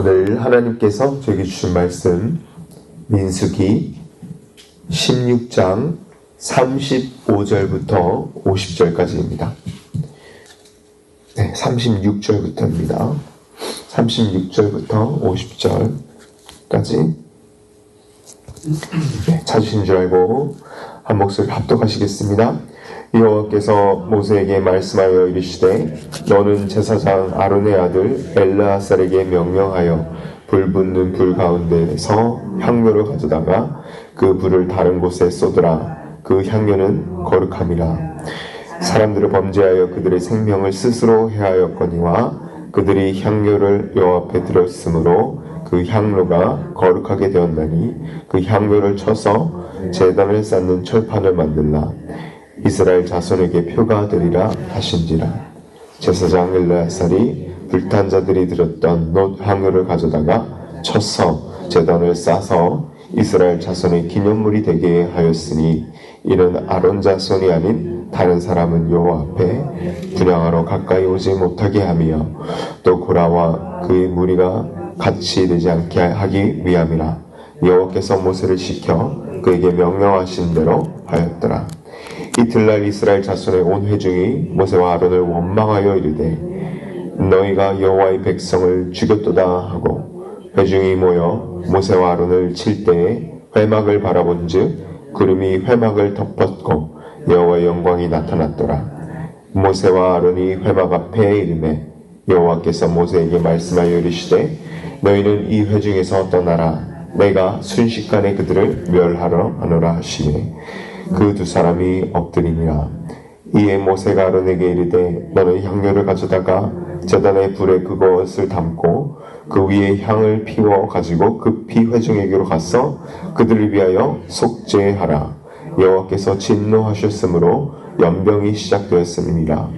오늘 하나님께서 저에게 주신 말씀 민수기 16장 35절부터 50절까지입니다. 네, 36절부터입니다. 36절부터 50절까지 찾으신 줄 알고 한 목소리 합독하시겠습니다. 여호와께서 모세에게 말씀하여 이르시되 너는 제사장 아론의 아들 엘르아살에게 명령하여 불 붙는 불 가운데서 향료를 가져다가 그 불을 다른 곳에 쏟으라. 그 향료는 거룩함이라. 사람들을 범죄하여 그들의 생명을 스스로 해하였거니와 그들이 향료를 여호와 앞에 드렸으므로 그 향로가 거룩하게 되었나니 그 향료를 쳐서 제단을 쌓는 철판을 만들라. 이스라엘 자손에게 표가 되리라 하신지라. 제사장 엘르아살이 불탄 자들이 드렸던 놋 향료를 가져다가 쳐서 제단을 싸서 이스라엘 자손의 기념물이 되게 하였으니 이는 아론 자손이 아닌 다른 사람은 여호와 앞에 분향하러 가까이 오지 못하게 하며 또 고라와 그의 무리가 같이 되지 않게 하기 위함이라. 여호와께서 모세를 시켜 그에게 명령하신 대로 하였더라. 이틀날 이스라엘 자손의 온 회중이 모세와 아론을 원망하여 이르되 너희가 여호와의 백성을 죽였도다 하고 회중이 모여 모세와 아론을 칠 때에 회막을 바라본즉 구름이 회막을 덮었고 여호와의 영광이 나타났더라. 모세와 아론이 회막 앞에 이르매 여호와께서 모세에게 말씀하여 이르시되 너희는 이 회중에서 떠나라. 내가 순식간에 그들을 멸하러 하노라 하시매 그 두 사람이 엎드리니라. 이에 모세가 아론에게 이르되 너는 향료를 가져다가 제단의 불에 그것을 담고 그 위에 향을 피워 가지고 급히 회중에게로 가서 그들을 위하여 속죄하라. 여호와께서 진노하셨으므로 연병이 시작되었음이니라.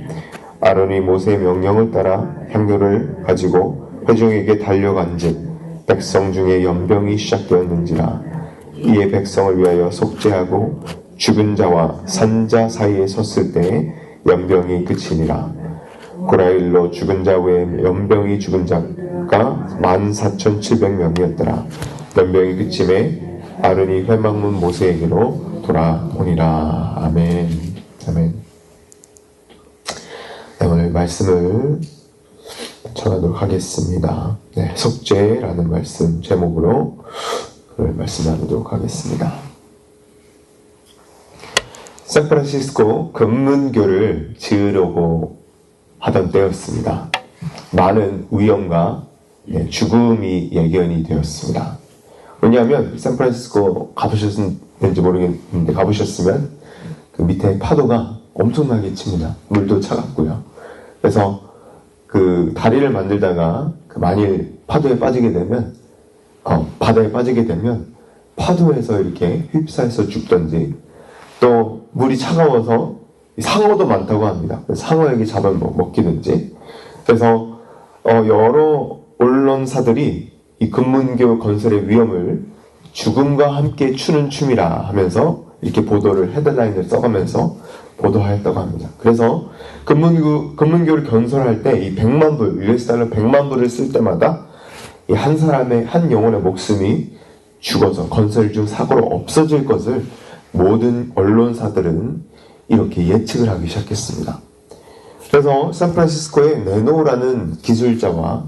아론이 모세의 명령을 따라 향료를 가지고 회중에게 달려간즉 백성 중에 연병이 시작되었는지라. 이에 백성을 위하여 속죄하고 죽은 자와 산 자 사이에 섰을 때에 연병이 그치니라. 고라일로 죽은 자 외에 연병이 죽은 자가 14,700명이었더라. 연병이 그침에 아론이 회막문 모세에게로 돌아오니라. 아멘. 아멘. 네, 오늘 말씀을 전하도록 하겠습니다. 네, 속죄라는 말씀 제목으로 오늘 말씀 나누도록 하겠습니다. 샌프란시스코 금문교를 지으려고 하던 때였습니다. 많은 위험과 죽음이 예견이 되었습니다. 왜냐하면 샌프란시스코 가보셨는지 모르겠는데 가보셨으면 그 밑에 파도가 엄청나게 칩니다. 물도 차갑고요. 그래서 그 다리를 만들다가 만일 파도에 빠지게 되면 바다에 빠지게 되면 파도에서 이렇게 휩싸여서 죽던지 또 물이 차가워서 상어도 많다고 합니다. 상어에게 잡아 먹기든지. 그래서 여러 언론사들이 이 금문교 건설의 위험을 죽음과 함께 추는 춤이라 하면서 이렇게 보도를 헤드라인을 써가면서 보도하였다고 합니다. 그래서 금문교를 건설할 때 이 100만 불, US 달러 100만 불을 쓸 때마다 이 한 사람의 한 영혼의 목숨이 죽어서 건설 중 사고로 없어질 것을 모든 언론사들은 이렇게 예측을 하기 시작했습니다. 그래서 샌프란시스코에 네노라는 기술자와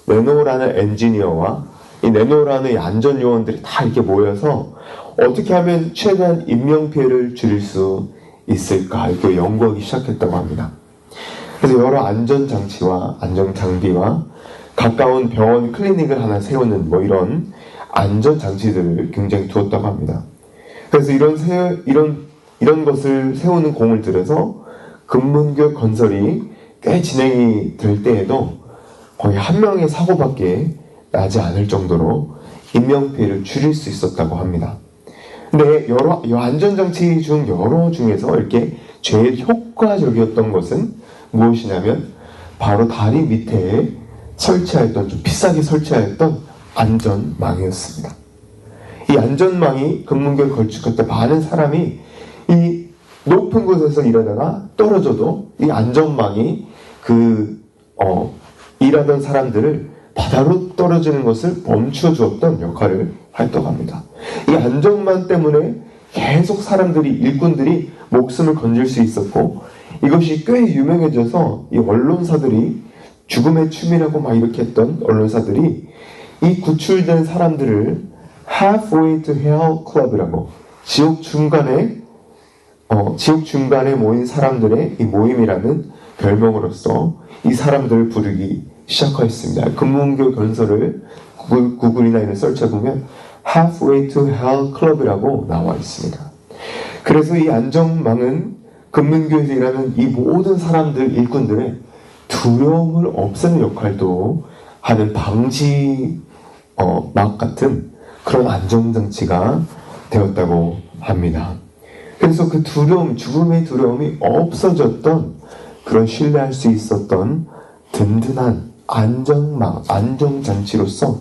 네노라는 엔지니어와 이 네노라는 안전 요원들이 다 이렇게 모여서 어떻게 하면 최대한 인명피해를 줄일 수 있을까 이렇게 연구하기 시작했다고 합니다. 그래서 여러 안전장치와 안전장비와 가까운 병원 클리닉을 하나 세우는 이런 안전장치들을 굉장히 두었다고 합니다. 그래서 이런 것을 세우는 공을 들여서 금문교 건설이 꽤 진행이 될 때에도 거의 한 명의 사고밖에 나지 않을 정도로 인명피해를 줄일 수 있었다고 합니다. 근데 여러 안전장치 중 여러 중에서 이렇게 제일 효과적이었던 것은 무엇이냐면 바로 다리 밑에 설치하였던 좀 비싸게 설치하였던 안전망이었습니다. 이 안전망이 금문교를 건축할 때 많은 사람이 이 높은 곳에서 일하다가 떨어져도 이 안전망이 일하던 사람들을 바다로 떨어지는 것을 멈춰 주었던 역할을 했다고 합니다. 이 안정망 때문에 계속 사람들이, 일꾼들이 목숨을 건질 수 있었고, 이것이 꽤 유명해져서 이 언론사들이, 죽음의 춤이라고 막 이렇게 했던 언론사들이 이 구출된 사람들을 Halfway to Hell Club이라고, 지옥 중간에 모인 사람들의 이 모임이라는 별명으로서 이 사람들을 부르기 시작하였습니다. 금문교 견서를 구글이나 이런 설치해보면 Halfway to Hell Club이라고 나와 있습니다. 그래서 이 안정망은 금문교에서 일하는 이 모든 사람들, 일꾼들의 두려움을 없애는 역할도 하는 막 같은 그런 안정장치가 되었다고 합니다. 그래서 그 두려움, 죽음의 두려움이 없어졌던, 그런 신뢰할 수 있었던 든든한 안정망, 안정장치로서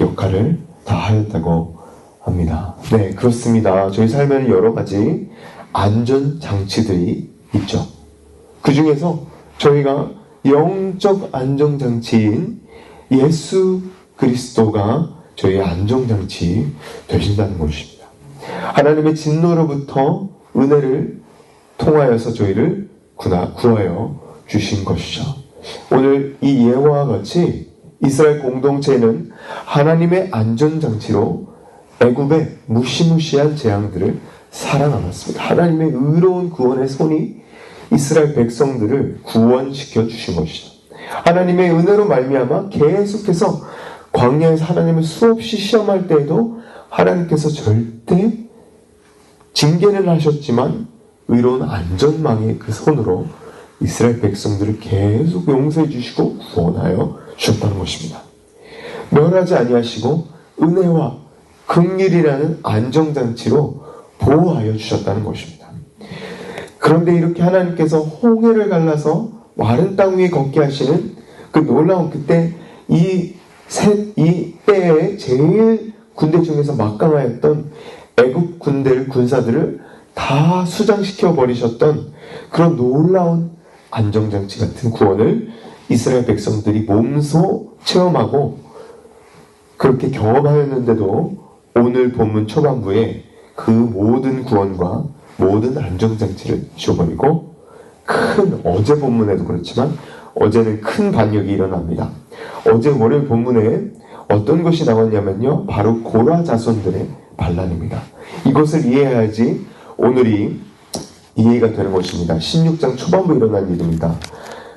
역할을 다하였다고 합니다. 네, 그렇습니다. 저희 삶에는 여러 가지 안전장치들이 있죠. 그 중에서 저희가 영적 안정장치인 예수 그리스도가 저희의 안정장치 되신다는 것입니다. 하나님의 진노로부터 은혜를 통하여서 저희를 구하여 주신 것이죠. 오늘 이 예화와 같이 이스라엘 공동체는 하나님의 안전장치로 애굽의 무시무시한 재앙들을 살아남았습니다. 하나님의 의로운 구원의 손이 이스라엘 백성들을 구원시켜 주신 것이죠. 하나님의 은혜로 말미암아 계속해서 광야에서 하나님을 수없이 시험할 때에도 하나님께서 절대 징계는 하셨지만 의로운 안전망의 그 손으로 이스라엘 백성들을 계속 용서해 주시고 구원하여 주셨다는 것입니다. 멸하지 아니하시고 은혜와 긍휼이라는 안정장치로 보호하여 주셨다는 것입니다. 그런데 이렇게 하나님께서 홍해를 갈라서 마른 땅 위에 걷게 하시는 그 놀라운 그때 이 때에 제일 군대 중에서 막강하였던 애굽 군사들을 다 수장시켜 버리셨던 그런 놀라운 안정장치 같은 구원을 이스라엘 백성들이 몸소 체험하고 그렇게 경험하였는데도 오늘 본문 초반부에 그 모든 구원과 모든 안정장치를 지워버리고 어제 본문에도 그렇지만 어제는 큰 반역이 일어납니다. 어제 월요일 본문에 어떤 것이 나왔냐면요, 바로 고라 자손들의 반란입니다. 이것을 이해해야지 오늘이 이해가 되는 것입니다. 16장 초반부에 일어난 일입니다.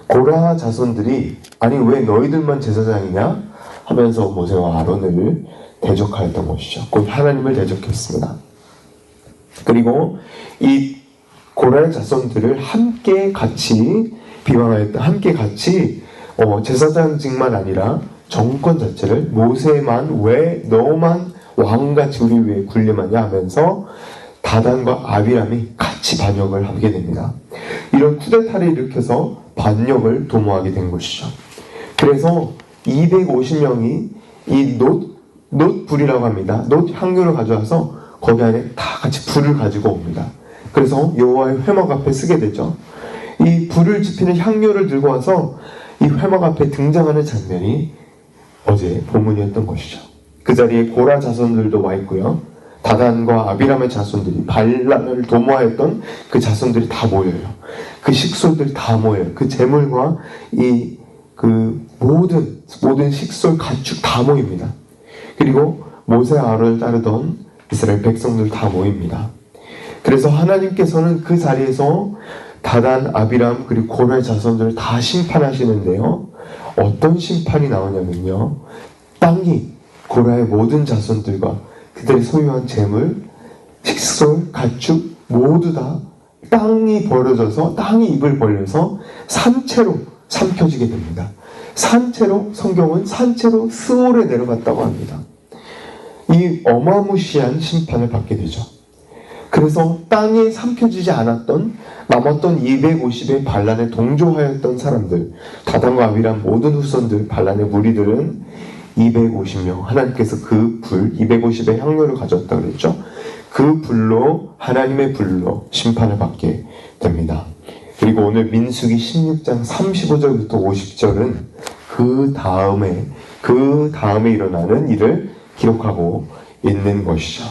고라 자손들이 아니 왜 너희들만 제사장이냐 하면서 모세와 아론을 대적하였던 것이죠. 곧 하나님을 대적했습니다. 그리고 이 고라의 자손들을 함께 같이 비방하였다. 함께 같이 제사장직만 아니라 정권 자체를 모세만 왜 너만 왕같이 우리 위에 군림하냐 하면서 다단과 아비람이 같이 반역을 하게 됩니다. 이런 쿠데타를 일으켜서 반역을 도모하게 된 것이죠. 그래서 250명이 이 놋불이라고 합니다. 놋 향료를 가져와서 거기 안에 다 같이 불을 가지고 옵니다. 그래서 여호와의 회막 앞에 쓰게 되죠. 이 불을 지피는 향료를 들고 와서 이 회막 앞에 등장하는 장면이 어제 본문이었던 것이죠. 그 자리에 고라 자손들도 와 있고요. 다단과 아비람의 자손들이 반란을 도모하였던 그 자손들이 다 모여요. 그 식솔들이 다 모여요. 그 재물과 그 모든 식솔 가축 다 모입니다. 그리고 모세 아론을 따르던 이스라엘 백성들 다 모입니다. 그래서 하나님께서는 그 자리에서 다단, 아비람 그리고 고라의 자손들을 다 심판하시는데요. 어떤 심판이 나오냐면요, 땅이 고라의 모든 자손들과 그들이 소유한 재물, 식솔, 가축 모두 다 땅이 벌어져서 땅이 입을 벌려서 산채로 삼켜지게 됩니다. 성경은 산채로 스올에 내려갔다고 합니다. 이 어마무시한 심판을 받게 되죠. 그래서 땅에 삼켜지지 않았던 남았던 250의 반란에 동조하였던 사람들, 다단과 아비람 모든 후손들, 반란의 무리들은 250명, 하나님께서 그 불, 250의 향료를 가져왔다 그랬죠. 그 불로, 하나님의 불로 심판을 받게 됩니다. 그리고 오늘 민수기 16장 35절부터 50절은 그 다음에 일어나는 일을 기록하고 있는 것이죠.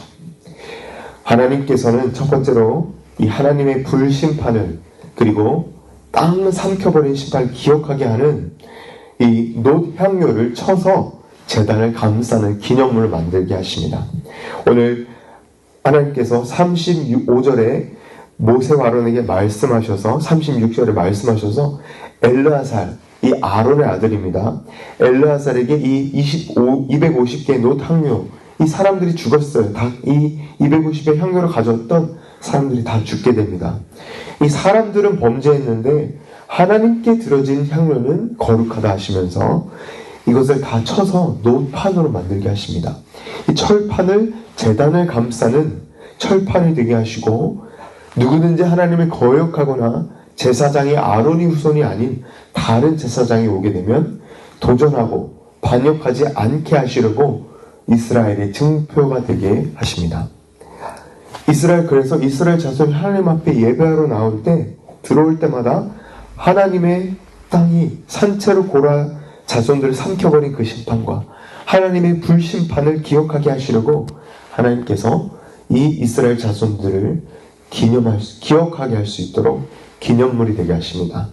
하나님께서는 첫 번째로 이 하나님의 불심판을, 그리고 땅 삼켜버린 심판을 기억하게 하는 이 놋 향료를 쳐서 제단을 감싸는 기념물을 만들게 하십니다. 오늘 하나님께서 35절에 모세와 아론에게 말씀하셔서 36절에 말씀하셔서 엘르아살, 이 아론의 아들입니다. 엘르아살에게 이 250개의 놋 향료, 이 사람들이 죽었어요. 다 이 250의 향료를 가졌던 사람들이 다 죽게 됩니다. 이 사람들은 범죄했는데 하나님께 들어진 향료는 거룩하다 하시면서 이것을 다 쳐서 놋판으로 만들게 하십니다. 이 철판을, 제단을 감싸는 철판이 되게 하시고, 누구든지 하나님을 거역하거나 제사장이 아론이 후손이 아닌 다른 제사장이 오게 되면 도전하고 반역하지 않게 하시려고 이스라엘의 증표가 되게 하십니다. 그래서 이스라엘 자손이 하나님 앞에 예배하러 나올 때, 들어올 때마다 하나님의 땅이 산채로 고라 자손들을 삼켜버린 그 심판과 하나님의 불심판을 기억하게 하시려고 하나님께서 이 이스라엘 자손들을 기억하게 할 수 있도록 기념물이 되게 하십니다.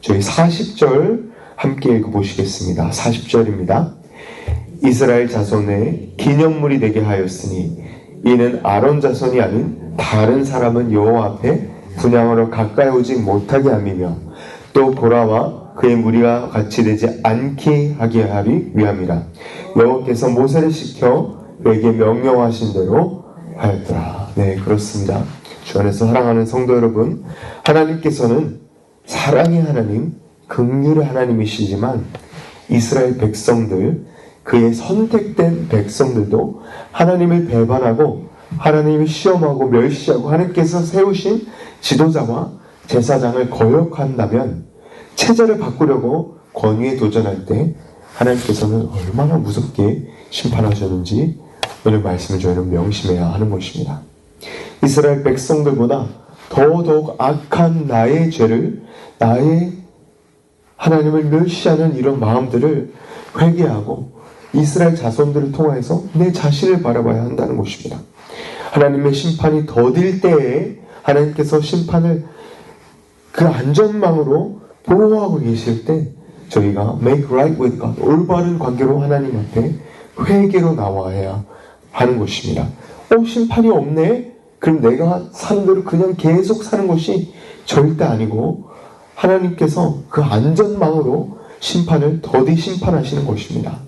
저희 40절 함께 읽어보시겠습니다. 40절입니다. 이스라엘 자손의 기념물이 되게 하였으니 이는 아론 자손이 아닌 다른 사람은 여호와 앞에 분향하러 가까이 오지 못하게 함이며 또 고라와 그의 무리가 같이 되지 않게 하게 하기 위함이라. 여호와께서 모세를 시켜 그에게 명령하신 대로 하였더라. 네, 그렇습니다. 주 안에서 사랑하는 성도 여러분, 하나님께서는 사랑의 하나님, 긍휼의 하나님이시지만 이스라엘 백성들, 그의 선택된 백성들도 하나님을 배반하고 하나님을 시험하고 멸시하고 하나님께서 세우신 지도자와 제사장을 거역한다면, 체제를 바꾸려고 권위에 도전할 때 하나님께서는 얼마나 무섭게 심판하셨는지 오늘 말씀을 저희는 명심해야 하는 것입니다. 이스라엘 백성들보다 더더욱 악한 나의 죄를, 나의 하나님을 멸시하는 이런 마음들을 회개하고 이스라엘 자손들을 통해서 내 자신을 바라봐야 한다는 것입니다. 하나님의 심판이 더딜 때에 하나님께서 심판을 그 안전망으로 보호하고 계실 때 저희가 make right with God, 올바른 관계로 하나님 앞에 회개로 나와야 하는 것입니다. 심판이 없네? 그럼 내가 사는 대로 그냥 계속 사는 것이 절대 아니고 하나님께서 그 안전망으로 심판을 더디 심판하시는 것입니다.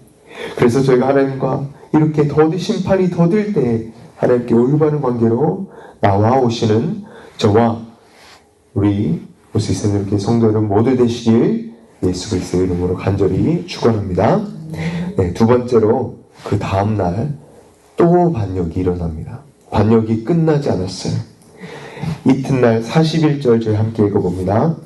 그래서 저희가 하나님과 이렇게 더디 심판이 더딜 때 하나님께 올바른 관계로 나와오시는 저와 우리 오시센 이렇게 성도 여러분 모두 되시길 예수 그리스도의 이름으로 간절히 축원합니다. 네, 두 번째로 그 다음날 또 반역이 일어납니다. 반역이 끝나지 않았어요. 이튿날 41절 저희 함께 읽어봅니다.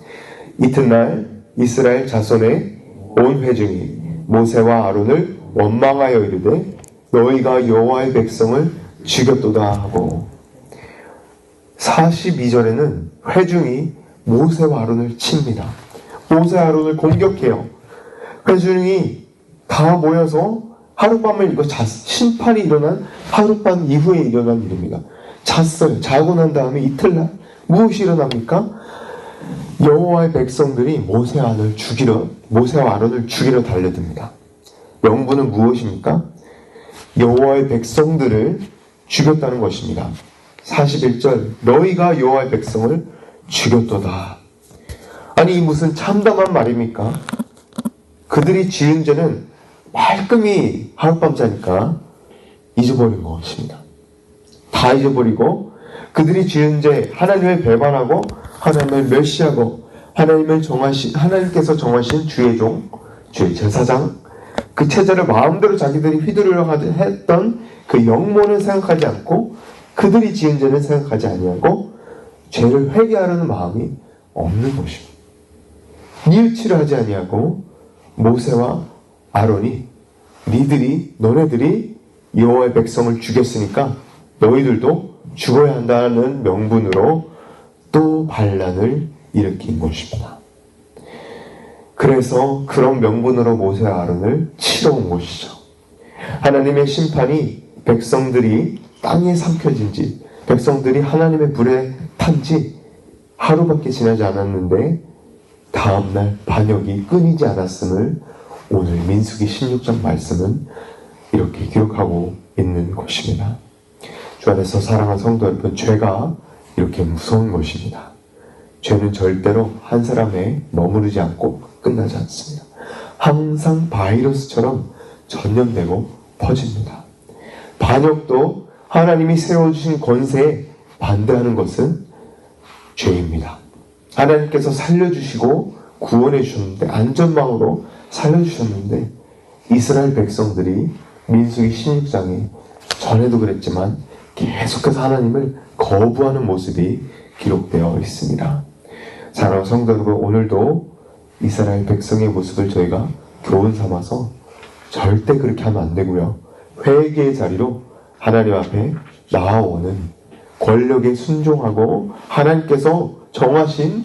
이튿날 이스라엘 자손의 온 회중이 모세와 아론을 원망하여 이르되 너희가 여호와의 백성을 죽였도다 하고, 42절에는 회중이 모세와 아론을 칩니다. 모세와 아론을 공격해요. 회중이 다 모여서 하룻밤을 심판이 일어난 하룻밤 이후에 일어난 일입니다. 잤어요. 자고 난 다음에 이틀날 무엇이 일어납니까? 여호와의 백성들이 모세와 아론을 죽이러 달려듭니다. 명분은 무엇입니까? 여호와의 백성들을 죽였다는 것입니다. 41절 너희가 여호와의 백성을 죽였도다. 아니 무슨 참담한 말입니까? 그들이 지은 죄는 말끔히 하룻밤 자니까 잊어버린 것입니다. 다 잊어버리고 그들이 지은 죄, 하나님을 배반하고 하나님을 멸시하고 하나님께서 정하신 주의 종, 주의 제사장, 그 체제를 마음대로 자기들이 휘두르려 했던 그 영문을 생각하지 않고 그들이 지은 죄를 생각하지 아니하고 죄를 회개하려는 마음이 없는 것입니다. 뉘우치를 하지 아니하고 모세와 아론이 너네들이 여호와의 백성을 죽였으니까 너희들도 죽어야 한다는 명분으로 또 반란을 일으킨 것입니다. 그래서 그런 명분으로 모세와 아론을 치러 온 것이죠. 하나님의 심판이 백성들이 땅에 삼켜진 지, 백성들이 하나님의 불에 탄 지 하루밖에 지나지 않았는데 다음날 반역이 끊이지 않았음을 오늘 민수기 16장 말씀은 이렇게 기록하고 있는 것입니다. 주 안에서 사랑하는 성도 여러분, 죄가 이렇게 무서운 것입니다. 죄는 절대로 한 사람에 머무르지 않고 끝나지 않습니다. 항상 바이러스처럼 전염되고 퍼집니다. 반역도 하나님이 세워주신 권세에 반대하는 것은 죄입니다. 하나님께서 살려주시고 구원해 주셨는데, 안전망으로 살려주셨는데, 이스라엘 백성들이 민수기 16장에 전에도 그랬지만 계속해서 하나님을 거부하는 모습이 기록되어 있습니다. 사랑하는 성도 여러분, 오늘도 이스라엘 백성의 모습을 저희가 교훈 삼아서 절대 그렇게 하면 안 되고요. 회개의 자리로 하나님 앞에 나아오는, 권력에 순종하고 하나님께서 정하신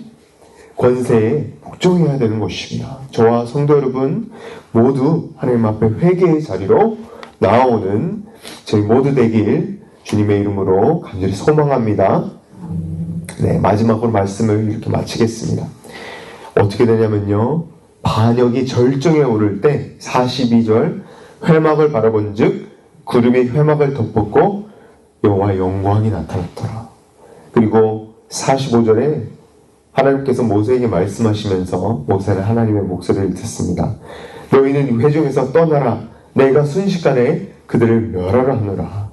권세에 복종해야 되는 것입니다. 저와 성도 여러분 모두 하나님 앞에 회개의 자리로 나아오는 저희 모두 되길 주님의 이름으로 간절히 소망합니다. 네, 마지막으로 말씀을 이렇게 마치겠습니다. 어떻게 되냐면요, 반역이 절정에 오를 때 42절 회막을 바라본 즉 구름이 회막을 덮었고 여호와의 영광이 나타났더라. 그리고 45절에 하나님께서 모세에게 말씀하시면서 모세는 하나님의 목소리를 듣습니다. 너희는 회중에서 떠나라. 내가 순식간에 그들을 멸하라 하노라.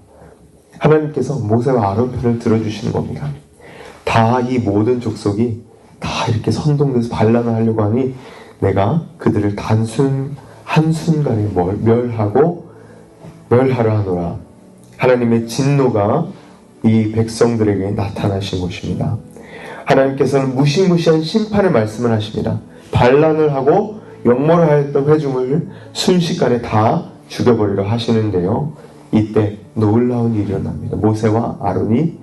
하나님께서 모세와 아론 편을 들어주시는 겁니다. 다 이 모든 족속이 다 이렇게 선동돼서 반란을 하려고 하니 내가 그들을 한순간에 멸하라 하노라. 하나님의 진노가 이 백성들에게 나타나신 것입니다. 하나님께서는 무시무시한 심판의 말씀을 하십니다. 반란을 하고 역모를 하였던 회중을 순식간에 다 죽여버리려 하시는데요. 이때 놀라운 일이 일어납니다. 모세와 아론이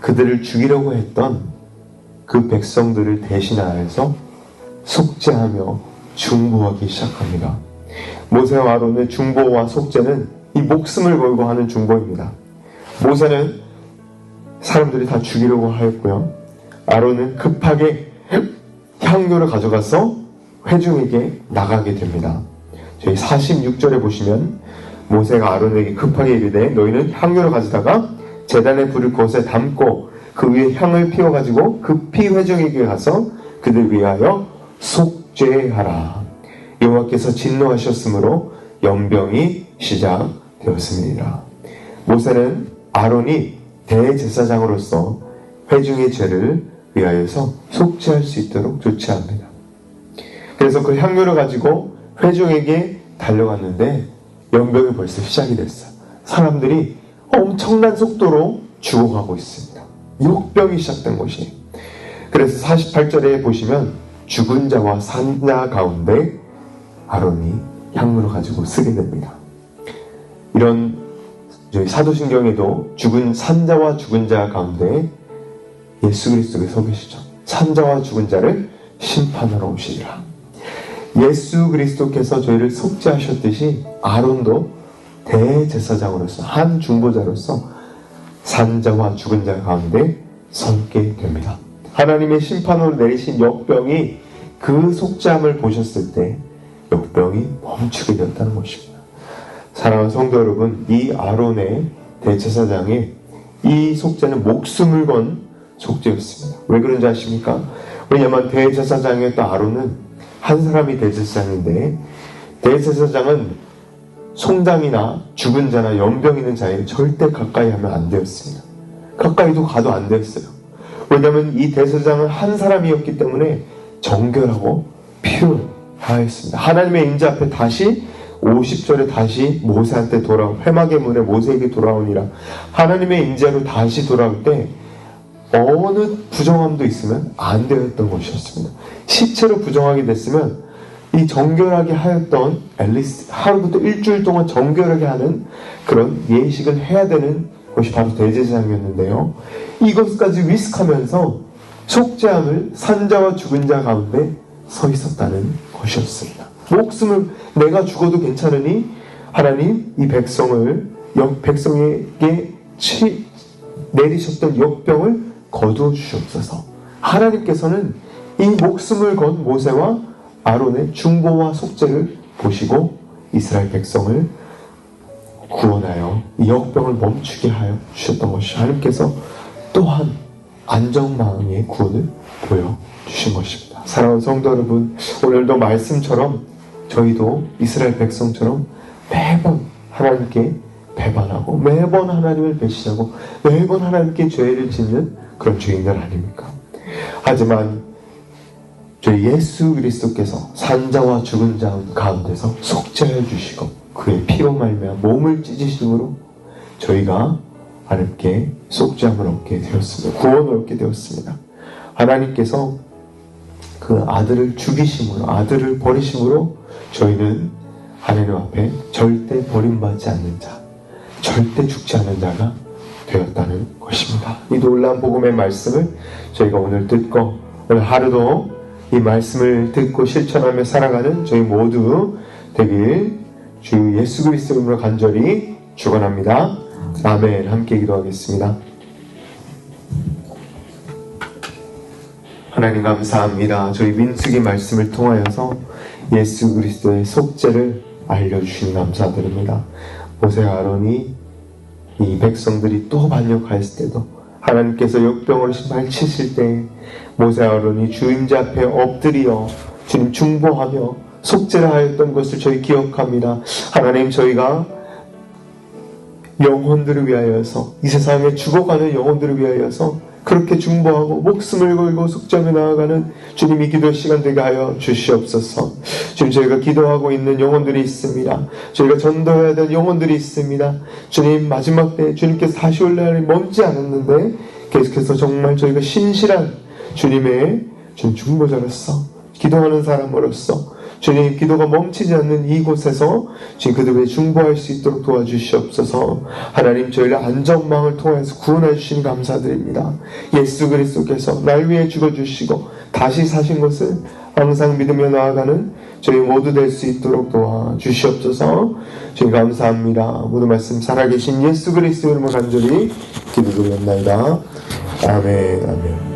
그들을 죽이려고 했던 그 백성들을 대신하여서 속죄하며 중보하기 시작합니다. 모세와 아론의 중보와 속죄는 이 목숨을 걸고 하는 중보입니다. 모세는 사람들이 다 죽이려고 하였고요. 아론은 급하게 향료를 가져가서 회중에게 나가게 됩니다. 저희 46절에 보시면 모세가 아론에게 급하게 이르되 너희는 향료를 가져다가 제단에 불을 그것에 담고 그 위에 향을 피워가지고 급히 회중에게 가서 그들 위하여 속죄하라. 여호와께서 진노하셨으므로 연병이 시작되었습니다. 모세는 아론이 대제사장으로서 회중의 죄를 위하여서 속죄할 수 있도록 조치합니다. 그래서 그 향료를 가지고 회중에게 달려갔는데 연병이 벌써 시작이 됐어요. 사람들이 엄청난 속도로 죽어가고 있습니다. 역병이 시작된 것이. 그래서 48절에 보시면 죽은 자와 산 자 가운데 아론이 향료를 가지고 쓰게 됩니다. 이런 사도신경에도 산자와 죽은 자 가운데 예수 그리스도가 서 계시죠. 산자와 죽은 자를 심판하러 오시리라. 예수 그리스도께서 저희를 속죄하셨듯이 아론도 대제사장으로서 한 중보자로서 산자와 죽은 자 가운데 서게 됩니다. 하나님의 심판으로 내리신 역병이 그 속죄함을 보셨을 때 역병이 멈추게 되었다는 것입니다. 사랑하는 성도 여러분, 이 아론의 대제사장의 이 속죄는 목숨을 건 속죄였습니다. 왜 그런지 아십니까? 왜냐하면 대제사장이었던 아론은 한 사람이 대제사장인데 대제사장은 송장이나 죽은 자나 연병 있는 자에 절대 가까이 하면 안 되었습니다. 가까이도 가도 안 되었어요. 왜냐하면 이 대제사장은 한 사람이었기 때문에 정결하고 피요하였습니다. 하나님의 인자 앞에 다시 50절에 다시 모세한테 회막의 문에 모세에게 돌아오니라. 하나님의 인자로 다시 돌아올 때 어느 부정함도 있으면 안 되었던 것이었습니다. 시체로 부정하게 됐으면 이 정결하게 하였던 하루부터 일주일 동안 정결하게 하는 그런 예식을 해야 되는 것이 바로 대제사장이었는데요. 이것까지 위축하면서 속죄함을 산자와 죽은 자 가운데 서 있었다는 것이었습니다. 목숨을 내가 죽어도 괜찮으니 하나님 이 백성에게 내리셨던 역병을 거두어 주시옵소서. 하나님께서는 이 목숨을 건 모세와 아론의 중보와 속죄를 보시고 이스라엘 백성을 구원하여 이 역병을 멈추게 하여 주셨던 것이 하나님께서 또한 안전망의 구원을 보여주신 것입니다. 사랑하는 성도 여러분, 오늘도 말씀처럼 저희도 이스라엘 백성처럼 매번 하나님께 배반하고 매번 하나님을 배신하고 매번 하나님께 죄를 짓는 그런 죄인들 아닙니까? 하지만 저희 예수 그리스도께서 산자와 죽은 자 가운데서 속죄해 주시고 그의 피로 말미암아 몸을 찢으심으로 저희가 하나님께 속죄함을 얻게 되었습니다. 구원을 얻게 되었습니다. 하나님께서 그 아들을 죽이심으로, 아들을 버리심으로 저희는 하나님 앞에 절대 버림받지 않는 자, 절대 죽지 않는 자가 되었다는 것입니다. 이 놀라운 복음의 말씀을 저희가 오늘 듣고 오늘 하루도 이 말씀을 듣고 실천하며 살아가는 저희 모두 되길 주 예수 그리스도 이름으로 간절히 축원합니다. 아멘. 함께 기도하겠습니다. 하나님 감사합니다. 저희 민수기 말씀을 통하여서 예수 그리스도의 속죄를 알려주시니 감사드립니다. 모세와 아론이 이 백성들이 또 반역하였을 때도 하나님께서 역병으로 신발 치실 때 모세와 아론이 주임자 앞에 엎드려 주님 중보하며 속죄를 하였던 것을 저희 기억합니다. 하나님, 저희가 영혼들을 위하여서 이 세상에 죽어가는 영혼들을 위하여서 그렇게 중보하고 목숨을 걸고 속죄하며 나아가는 주님이 기도 시간 되게 하여 주시옵소서. 지금 저희가 기도하고 있는 영혼들이 있습니다. 저희가 전도해야 될 영혼들이 있습니다. 주님, 마지막 때 주님께서 다시 올 날이 먼지 않았는데 계속해서 정말 저희가 신실한 주님의 중보자로서 기도하는 사람으로서 주님 기도가 멈추지 않는 이곳에서 지금 그들을 중보할 수 있도록 도와주시옵소서. 하나님, 저희를 안전망을 통해서 구원해 주시니 감사드립니다. 예수 그리스도께서 날 위해 죽어주시고 다시 사신 것을 항상 믿으며 나아가는 저희 모두 될 수 있도록 도와주시옵소서. 주님 감사합니다. 모든 말씀 살아계신 예수 그리스도 이름으로 간절히 기도드렸나이다. 아멘. 아멘.